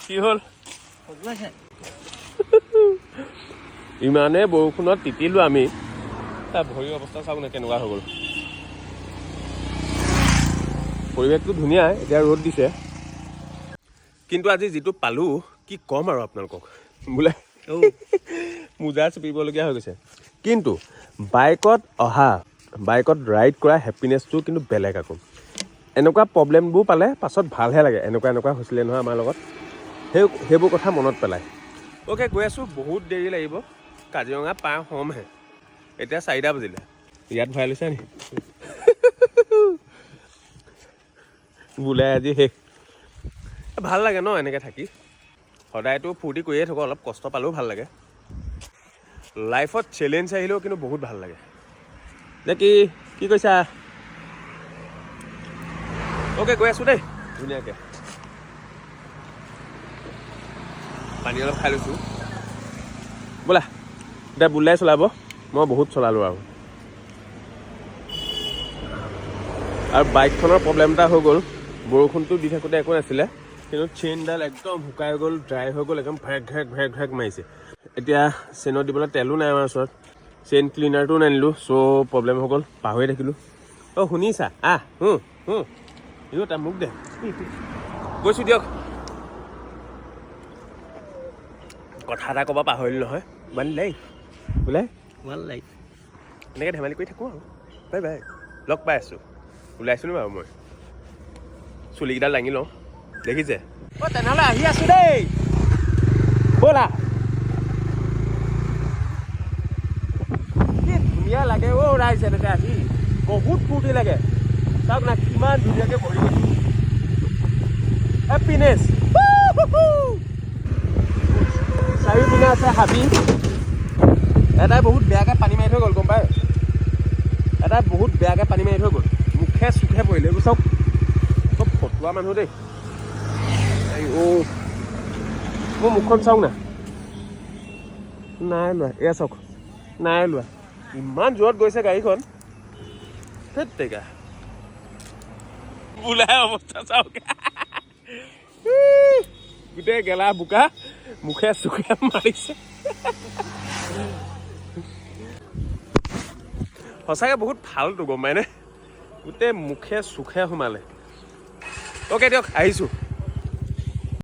কি হ'ল ইমানে বৰষুণত তিতিলো আমি তাৰ ভৰিৰ অৱস্থা চাওক না কেনেকুৱা হৈ গ'ল পৰিৱেশটো ধুনীয়া এতিয়া ৰ'দ দিছে কিন্তু আজি যিটো পালো কি কম আৰু আপোনালোকক বোলে মোজা চিপিবলগীয়া হৈ গৈছে কিন্তু বাইকত অহা বাইকত ৰাইড কৰা হেপিনেছটো কিন্তু বেলেগ আকৌ এনেকুৱা প্ৰব্লেমবোৰ পালে পাছত ভালহে লাগে এনেকুৱা হৈছিলে নহয় আমাৰ লগত সেইবোৰ কথা মনত পেলায় অ'কে গৈ আছোঁ বহুত দেৰি লাগিব কাজিৰঙা পাৰ হ'মহে এতিয়া 4টা বাজিলে ইয়াত ভৰাই লৈছা নি বোলে আজি শেষ ভাল লাগে ন এনেকৈ থাকি সদায়তো ফূৰ্তি কৰিয়ে থাকোঁ অলপ কষ্ট পালেও ভাল লাগে লাইফত চেলেঞ্জ আহিলেও কিন্তু বহুত ভাল লাগে যে কি কৈছা অ'কে গৈ আছোঁ দেই ধুনীয়াকৈ পানী অলপ খাই লৈছোঁ ব'লা এতিয়া বুলাই চলাব মই বহুত চলালোঁ আৰু বাইকখনৰ প্ৰব্লেম এটা হৈ গ'ল বৰষুণটো দি থাকোঁতে একো নাছিলে কিন্তু চেইনডাল একদম শুকাই গ'ল ড্ৰাই হৈ গ'ল একদম ভেক মাৰিছে এতিয়া চেইনত দিবলৈ তেলো নাই আমাৰ ওচৰত চেইন ক্লিনাৰটোও নানিলোঁ চ' প্ৰব্লেম হৈ গ'ল পাহৰি থাকিলোঁ অ' শুনিছা তাৰ মোক দে গৈছোঁ দিয়ক কথা এটা ক'ব পাহৰিলোঁ নহয় বোলে এনেকৈ ধেমালি কৰি থাকোঁ আৰু বাই লগ পাই আছোঁ ওলাইছোঁ বাৰু মই চুলিকেইডাল দাঙি লওঁ দেখিছে অ' তেনেহ'লে আহি আছোঁ দেই ব'লা কি ধুনীয়া লাগে অ' ৰাইজ এনেকৈ আহি বহুত ফূৰ্তি লাগে চাওক না কিমান ধুনীয়াকৈ ভৰি গৈছোঁ হেপিনেছ চাৰিওপিনে আছে হাবি এটাই বহুত বেয়াকৈ পানী মাৰি থৈ গ'ল গম পায় এটাই বহুত বেয়াকৈ পানী মাৰি থৈ গ'ল মুখে চুখে পৰিলে এইবোৰ চাওক চব ফটোৱা মানুহ দেই মোৰ মুখখন চাওক না নাই লোৱা এয়া চাওক নাই লোৱা ইমান জোৰত গৈছে গাড়ীখন ধেৎ তেৰিকা বোলাই অৱস্থা চাওক গোটেই গেলা বোকা মুখে চুখে মাৰিছে সঁচাকৈ বহুত ভালটো গম পায়নে গোটেই মুখে চুখে সোমালে অ'কে দিয়ক আহিছোঁ